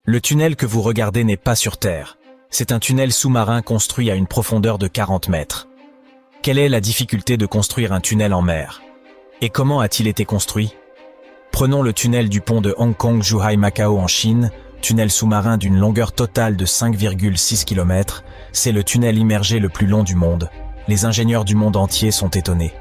Le tunnel que vous regardez n'est pas sur Terre. C'est un tunnel sous-marin construit à une profondeur de 40 mètres. Quelle est la difficulté de construire un tunnel en mer? Et comment a-t-il été construit? Prenons le tunnel du pont de Hong Kong-Zhuhai-Macao en Chine, tunnel sous-marin d'une longueur totale de 5,6 km. C'est le tunnel immergé le plus long du monde. Les ingénieurs du monde entier sont étonnés.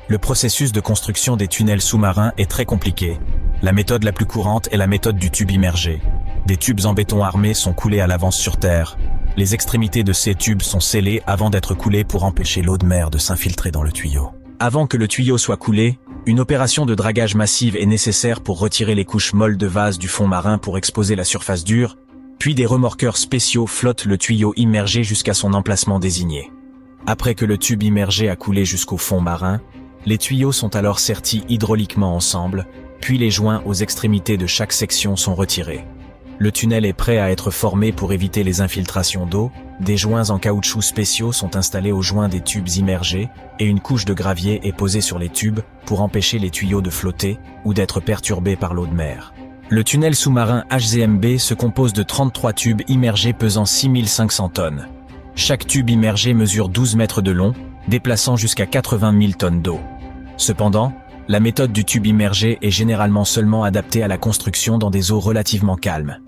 Le processus de construction des tunnels sous-marins est très compliqué. La méthode la plus courante est la méthode du tube immergé. Des tubes en béton armé sont coulés à l'avance sur Terre. Les extrémités de ces tubes sont scellées avant d'être coulées pour empêcher l'eau de mer de s'infiltrer dans le tuyau. Avant que le tuyau soit coulé, une opération de dragage massive est nécessaire pour retirer les couches molles de vase du fond marin pour exposer la surface dure, puis des remorqueurs spéciaux flottent le tuyau immergé jusqu'à son emplacement désigné. Après que le tube immergé a coulé jusqu'au fond marin, les tuyaux sont alors sertis hydrauliquement ensemble, puis les joints aux extrémités de chaque section sont retirés. Le tunnel est prêt à être formé pour éviter les infiltrations d'eau, des joints en caoutchouc spéciaux sont installés aux joints des tubes immergés et une couche de gravier est posée sur les tubes pour empêcher les tuyaux de flotter ou d'être perturbés par l'eau de mer. Le tunnel sous-marin HZMB se compose de 33 tubes immergés pesant 6500 tonnes. Chaque tube immergé mesure 12 mètres de long, déplaçant jusqu'à 80 000 tonnes d'eau. Cependant, la méthode du tube immergé est généralement seulement adaptée à la construction dans des eaux relativement calmes.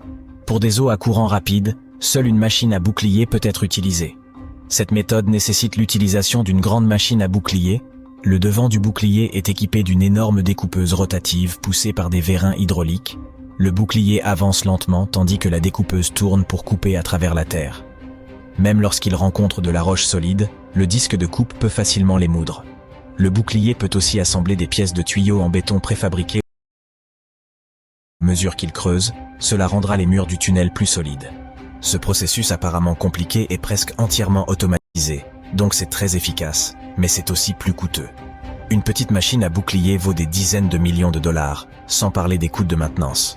Pour des eaux à courant rapide, seule une machine à bouclier peut être utilisée. Cette méthode nécessite l'utilisation d'une grande machine à bouclier. Le devant du bouclier est équipé d'une énorme découpeuse rotative poussée par des vérins hydrauliques. Le bouclier avance lentement tandis que la découpeuse tourne pour couper à travers la terre. Même lorsqu'il rencontre de la roche solide, le disque de coupe peut facilement les moudre. Le bouclier peut aussi assembler des pièces de tuyaux en béton préfabriquées. À mesure qu'il creuse, cela rendra les murs du tunnel plus solides. Ce processus apparemment compliqué est presque entièrement automatisé, donc c'est très efficace, mais c'est aussi plus coûteux. Une petite machine à bouclier vaut des dizaines de millions de dollars, sans parler des coûts de maintenance.